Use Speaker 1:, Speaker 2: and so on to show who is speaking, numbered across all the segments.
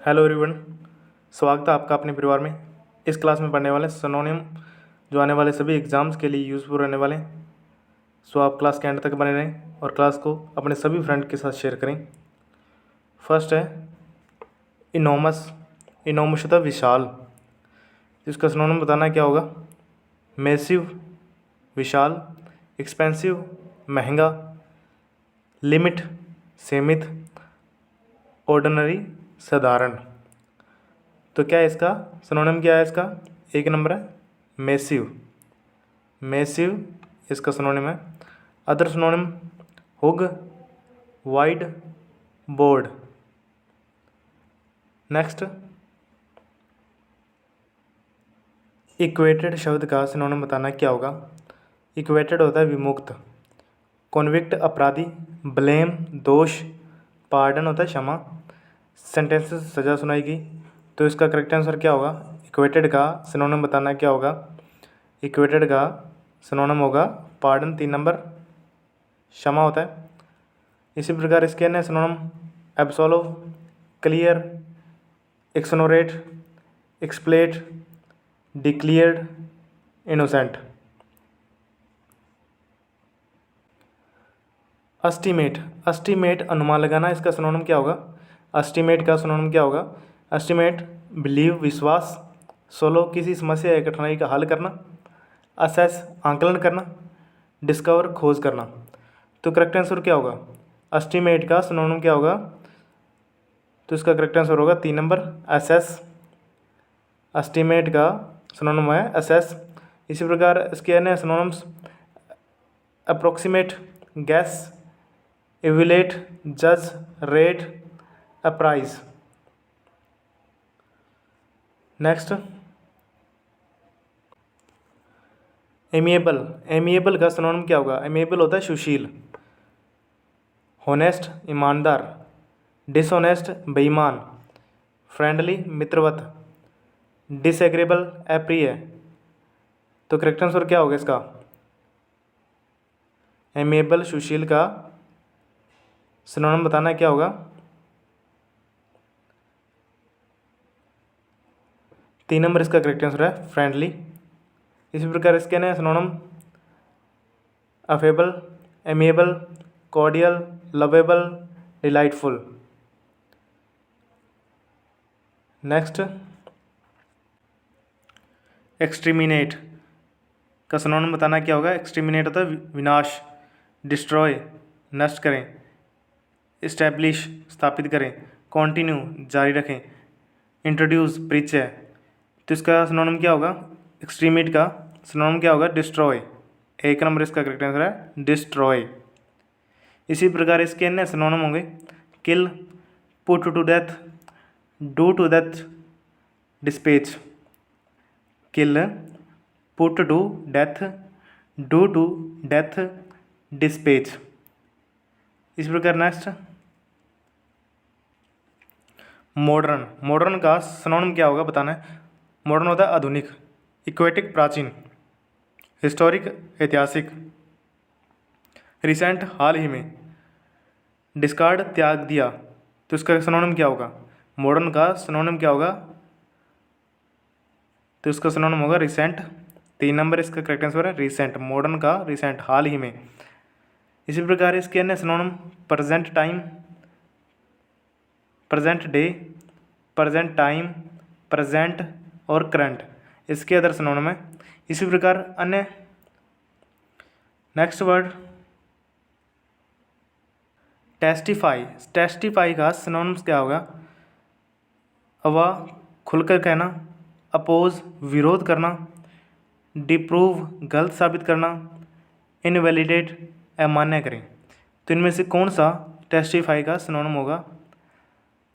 Speaker 1: Hello everyone, स्वागत है आपका अपने परिवार में। इस क्लास में पढ़ने वाले सिनोनिम जो आने वाले सभी एग्जाम्स के लिए यूज़फुल रहने वाले हैं। सो आप क्लास के एंड तक बने रहें और क्लास को अपने सभी फ्रेंड के साथ शेयर करें। फर्स्ट है इनोमस। इनोमस होता है विशाल। इसका सिनोनिम बताना क्या होगा? मैसिव विशाल, एक्सपेंसिव महंगा, लिमिट सीमित, ऑर्डिनरी साधारण। तो क्या है इसका सिनोनिम? क्या है इसका? एक नंबर है मैसिव। मैसिव इसका सिनोनिम है। Other synonym huge, wide, broad. Next equated शब्द का सिनोनिम बताना क्या होगा? इक्वेटेड होता है विमुक्त, कॉन्विक्ट अपराधी, ब्लेम दोष, पार्डन होता है क्षमा, सेंटेंसेस सजा सुनाई गई। तो इसका करेक्ट आंसर क्या होगा? इक्वेटेड का सिनोनिम बताना क्या होगा? इक्वेटेड का सिनोनिम होगा पार्डन। 3 नंबर क्षमा होता है। इसी प्रकार इसके अन्य synonym absolve, clear, exonerate, expiate, declared, innocent. Estimate. Estimate अनुमान लगाना। इसका सिनोनिम क्या होगा? एस्टीमेट का सिनोनिम क्या होगा? एस्टीमेट बिलीव विश्वास, सोलो किसी समस्या या कठिनाई का हल करना, असेस आंकलन करना, डिस्कवर खोज करना। तो करेक्ट आंसर क्या होगा? एस्टीमेट का सिनोनिम क्या होगा? तो इसका करेक्ट आंसर होगा 3 नंबर असेस। एस्टीमेट का सिनोनिम है असेस। इसी प्रकार इसके अन्य सिनोनिम्स अप्रोक्सीमेट, गैस, एवेल्युएट, जज, rate, apprise. Next amiable. Amiable का सिनोनिम क्या होगा? एमिएबल होता है सुशील, होनेस्ट ईमानदार, डिसऑनेस्ट बेईमान, फ्रेंडली मित्रवत, डिसएग्रेबल अप्रिय। तो करेक्ट आंसर क्या होगा इसका? एमिएबल सुशील का सिनोनिम बताना क्या होगा? 3 नंबर इसका करेक्ट आंसर है फ्रेंडली। इसी प्रकार इसके नए synonym affable, amiable, cordial, lovable, delightful. Next exterminate का सिनोनिम बताना क्या होगा? एक्सट्रीमिनेट होता है विनाश, डिस्ट्रॉय नष्ट करें, इस्टेब्लिश स्थापित करें, कंटिन्यू जारी रखें, इंट्रोड्यूस परिचय। तो इसका सिनोनिम क्या होगा? एक्सट्रीमिनेट का सिनोनिम क्या होगा? डिस्ट्रॉय। 1 नंबर इसका करेक्ट आंसर है डिस्ट्रॉय। इसी प्रकार इसके अन्य सिनोनिम होंगे kill, put to death, do to death, dispatch. Kill, put to death, do to death, dispatch. इस प्रकार नेक्स्ट मॉडर्न। मॉडर्न का सिनोनिम क्या होगा बताना है। मॉडर्न होता है आधुनिक, इक्वेटिक प्राचीन, हिस्टोरिक ऐतिहासिक, रिसेंट हाल ही में, डिस्कार्ड त्याग दिया। तो इसका सिनोनिम क्या होगा? मॉडर्न का सिनोनिम क्या होगा? तो इसका सिनोनिम होगा रिसेंट। 3 नंबर इसका करेक्ट आंसर है रिसेंट। मॉडर्न का रिसेंट हाल ही में। इसी प्रकार इसके अन्य synonym present time, present day, present time, present और करंट इसके अदर सिनोनिम है। इसी प्रकार अन्य नेक्स्ट वर्ड टेस्टिफाई। टेस्टिफाई का सिनोनिम्स क्या होगा? अवा खुलकर कहना, अपोज विरोध करना, डिप्रूव गलत साबित करना, इनवैलिडेट अमान्य करें। तो इनमें से कौन सा टेस्टिफाई का सिनोनिम होगा?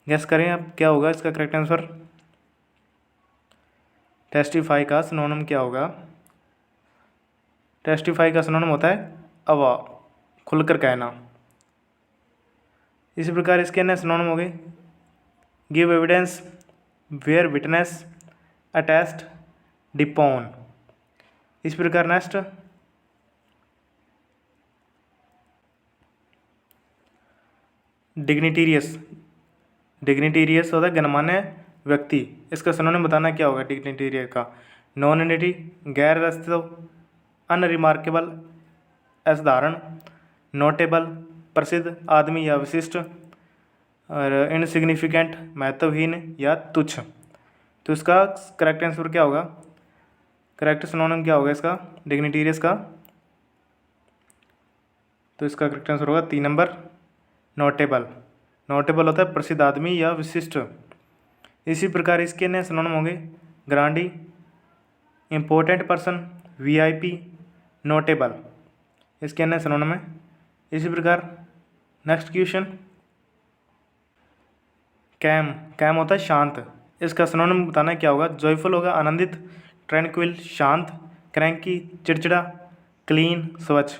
Speaker 1: गेस करें अब क्या होगा इसका करेक्ट आंसर? टेस्टिफाई का सिनोनिम क्या होगा? टेस्टिफाई का सिनोनिम होता है अवा खुलकर कहना। इसी प्रकार इसके अन्य सिनोनिम हो गए give evidence, bear witness, attest, depone. इस प्रकार नेक्स्ट डिग्निटेरियस, डिग्निटेरियस होता है गणमान्य व्यक्ति, इसका सिनोनिम बताना क्या होगा डिग्निटेरियस का? नॉनिटी, गैर वास्तव, अनरिमार्केबल, असाधारण, नोटेबल, प्रसिद्ध, आदमी या विशिष्ट, और इनसिग्निफिकेंट, महत्वहीन या तुच्छ। तो इसका करेक्ट आंसर क्या होगा? करेक्ट सिनोनिम क्या होगा इसका डिग्निटेरियस का? तो इसका करेक्ट आंसर होगा 3 नंबर, नोटेबल। नोटेबल होता है प्रसिद्ध आदमी या विशिष्ट। इसी प्रकार इसके अन्य सिनोनिम होंगे ग्रांडी, इम्पोर्टेंट पर्सन, वीआईपी, नोटेबल, इसके अन्य सिनोनिम है। इसी प्रकार नेक्स्ट क्वेश्चन, कैम। कैम होता है शांत, इसका सिनोनिम बताना क्या होगा? जॉयफुल होगा आनंदित, ट्रैंक्विल शांत, क्रैंकी चिड़चिड़ा, क्लीन स्वच्छ।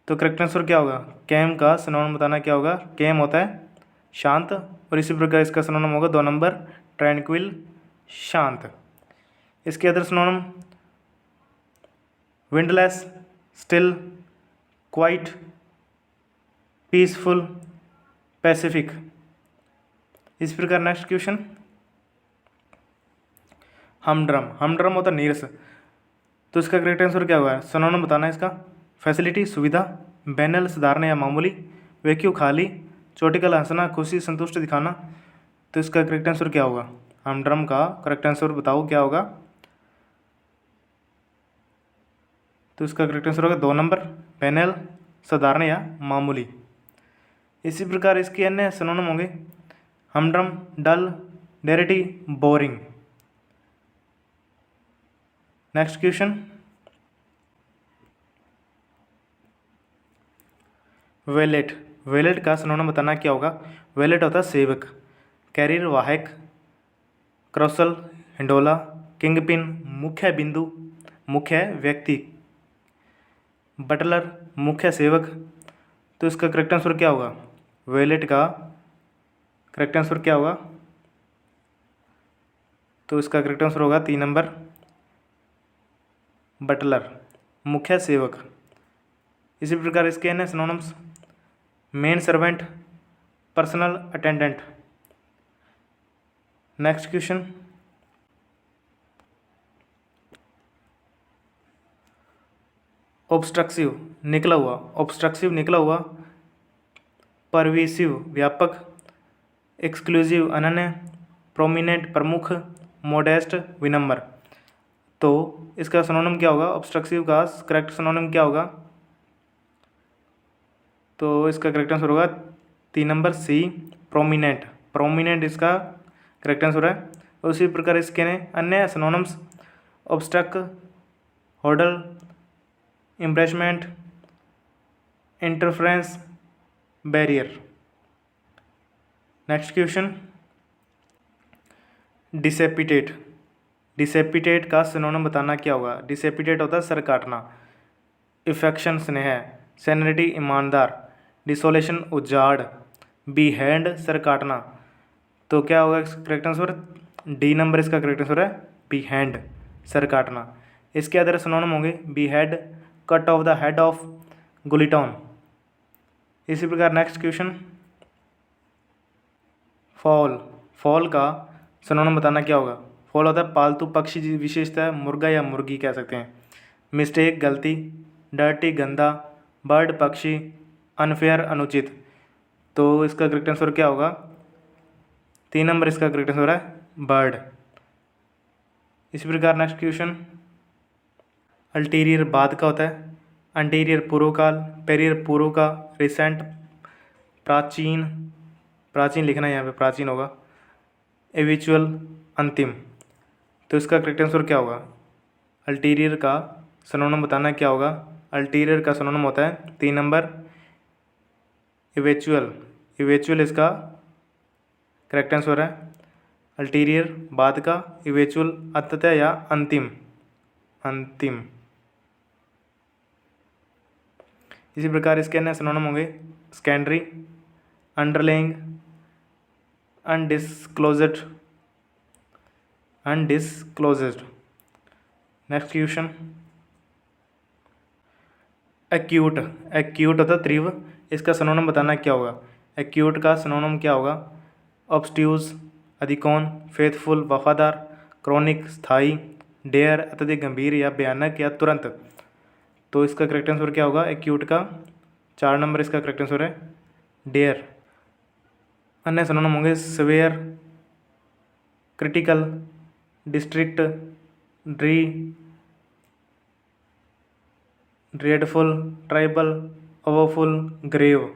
Speaker 1: तो करेक्ट आंसर क्या होगा? कैम का सिनोनिम बताना क्या होगा? कैम होता है शांत, और इसी प्रकार इसका सिनोनिम होगा 2 नंबर, ट्रैंक्विल शांत। इसके other synonym windless, still, quite, peaceful, Pacific. इस प्रकार नेक्स्ट क्वेश्चन, हमड्रम। हमड्रम होता है नीरस, तो इसका करेक्ट आंसर क्या होगा? सिनोनिम बताना है इसका? फैसिलिटी सुविधा, बैनल साधारण या मामूली, वैक्यू खाली, चोटिकल हंसना, खुशी संतुष्ट दिखाना। तो इसका करेक्ट आंसर क्या होगा? हमड्रम का करेक्ट आंसर बताओ क्या होगा? तो इसका करेक्ट आंसर होगा 2 नंबर, बैनल साधारण या मामूली। इसी प्रकार इसके अन्य सिनोनिम होंगे humdrum, dull, dreary, boring. Next question, valet. Valet का सिनोनिम बताना क्या होगा? वेलेट होता है सेवक, कैरियर वाहक, क्रॉसल हिंडोला, किंगपिन मुख्य बिंदु, मुख्य व्यक्ति, बटलर मुख्य सेवक। तो इसका करेक्ट आंसर क्या होगा? वेलेट का करेक्ट आंसर क्या होगा? तो इसका करेक्ट आंसर होगा 3 नंबर, बटलर मुख्य सेवक। इसी प्रकार इसके अन्य synonyms man servant, personal attendant. Next question, obtrusive निकला हुआ, ऑब्स्ट्रक्सिव निकला हुआ, परवेसिव व्यापक, एक्सक्लूसिव अनन्य, प्रोमिनेंट प्रमुख, मोडेस्ट विनम्र। तो इसका सिनोनिम क्या होगा? ऑब्स्ट्रक्सिव का करेक्ट सिनोनिम क्या होगा? तो इसका करेक्ट आंसर होगा 3 नंबर, सी, प्रोमिनेंट। प्रोमिनेंट इसका करेक्ट आंसर है। उसी प्रकार इसके अन्य synonyms obstruct, hurdle, impressment, interference, barrier. Next question, decapitate. Decapitate का सिनोनिम बताना क्या होगा? डिसेपिटेट होता है सर काटना, इफेक्शन स्नेह, सैनिटी ईमानदार, डिसोलेशन उजाड़, बिहाइंड सर काटना। तो क्या होगा करेक्ट आंसर? डी नंबर इसका करेक्ट आंसर है, बिहाइंड सर काटना। इसके अदर सिनोनिम होंगे behead, cut off the head off, guillotine. इसी प्रकार नेक्स्ट क्वेश्चन, फॉल। फॉल का सिनोनिम बताना क्या होगा? फॉल होता है पालतू पक्षी, विशेषता मुर्गा या मुर्गी कह सकते हैं, मिस्टेक गलती, डर्टी गंदा, बर्ड पक्षी, अनफेयर अनुचित। तो इसका करेक्ट आंसर क्या होगा? 3 नंबर इसका करेक्ट आंसर है, बर्ड। इसी प्रकार नेक्स्ट क्वेश्चन, अल्टीरियर बाद का होता है, अंटीरियर पूर्व काल, पेरियर पूर्व का, रिसेंट प्राचीन, प्राचीन लिखना है यहाँ पे प्राचीन होगा, एविचुअल अंतिम। तो इसका करेक्ट आंसर क्या होगा? अल्टीरियर का सिनोनिम बताना क्या होगा? अल्टीरियर का सिनोनिम होता है 3 नंबर, इवेचुअल। इवेचुअल इसका करेक्ट आंसर है, अल्टीरियर बाद का, इवेचुअल अंततः या अंतिम, अंतिम। इसी प्रकार इसके अन्य सिनोनिम होंगे secondary, underlying, undisclosed, undisclosed. Next question, acute. Acute होता है तीव्र, इसका सिनोनिम बताना क्या होगा? एक्यूट का सिनोनिम क्या होगा? ऑब्स्ट्यूज अधिकौन, फेथफुल वफादार, क्रॉनिक स्थायी, डेयर अत्यधिक गंभीर या भयानक या तुरंत। तो इसका करेक्ट आंसर क्या होगा? एक्यूट का 4 नंबर इसका करेक्ट आंसर है डेयर। अन्य सिनोनिम होंगे severe, critical, district, dire, dreadful, terrible, awful, grave.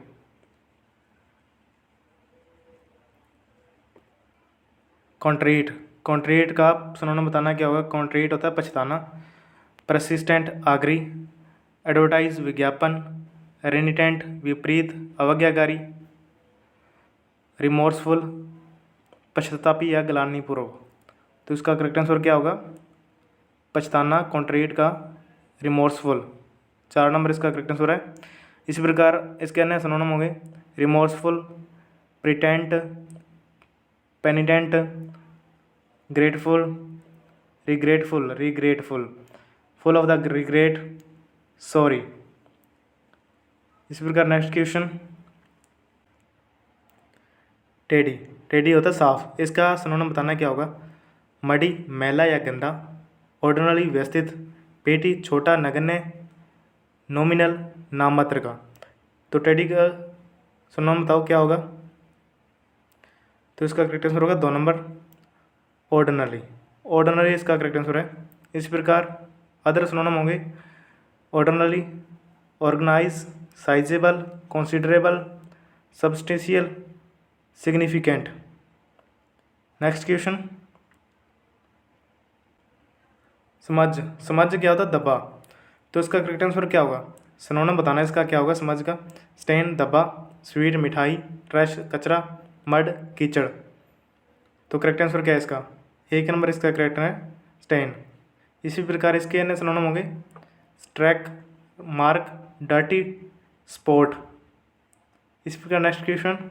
Speaker 1: Contrite, contrite का सिनोनिम बताना क्या होगा? कॉन्ट्रेट होता है पछताना, परसिस्टेंट आग्री, एडवर्टाइज विज्ञापन, रेनिटेंट विपरीत, अवज्ञाकारी, रिमोर्सफुल पश्चातापी या ग्लानिपूर्वक। तो इसका करेक्ट आंसर क्या होगा? पछताना, कॉन्ट्रेट का, रिमोर्सफुल। 4 नंबर इसका करेक्ट आंसर है। इसी प्रकार इसके अन्य सिनोनिम होंगे remorseful, repentant, penitent, grateful, regretful, full of the regret, sorry. इसी प्रकार नेक्स्ट क्वेश्चन, टेडी, टेडी होता है साफ। इसका सिनोनिम बताना क्या होगा? मडी, मैला या गंदा, ऑर्डिनरी व्यवस्थित, पेटी छोटा नगण्य, नॉमिनल नाममात्र का। तो टेडी का सिनोनिम बताओ क्या होगा? तो इसका करेक्ट आंसर होगा 2 नंबर ऑर्डिनरी। ऑर्डिनरी इसका करेक्ट आंसर है। इस प्रकार अदर सिनोनिम होंगे ordinary, organise, sizeable, considerable, substantial, significant. Next question, समझ, समझ क्या होता है? दबा। तो इसका करेक्ट आंसर क्या होगा? सिनोनिम बताना इसका क्या होगा समझ का? स्टेन दबा, स्वीट मिठाई, ट्रैश कचरा, मड कीचड़। तो करेक्ट आंसर क्या है इसका? 1 नंबर इसका करेक्ट है स्टेन। इसी प्रकार इसके अन्य सिनोनिम होंगे स्ट्रैक, मार्क, डर्टी, स्पॉट। इस प्रकार नेक्स्ट क्वेश्चन,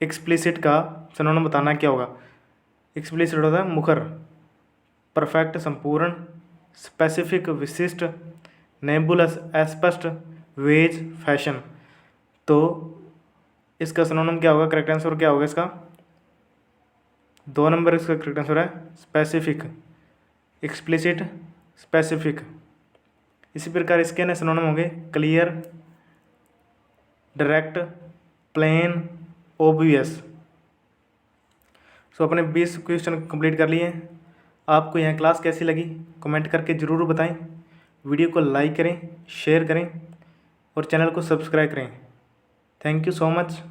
Speaker 1: एक्सप्लिसिट का सिनोनिम बताना क्या होगा? एक्सप्लिसिट होता है मुखर, परफेक्ट संपूर्ण, स्पेसिफिक विशिष्ट, नेबुलस अस्पष्ट, वेज फैशन। तो इसका सिनोनिम क्या होगा? करेक्ट आंसर क्या होगा इसका? 2 नंबर इसका करेक्ट आंसर है स्पेसिफिक, एक्सप्लिसिट, स्पेसिफिक। इसी प्रकार इसके अन्य सिनोनिम होंगे क्लियर, डायरेक्ट, प्लेन, ओब्वियस। सो अपने 20 क्वेश्चन कंप्लीट कर लिए। आपको यह क्लास कैसी लगी कमेंट करके ज़रूर बताएं। वीडियो को लाइक करें, शेयर करें और चैनल को सब्सक्राइब करें। Thank you so much.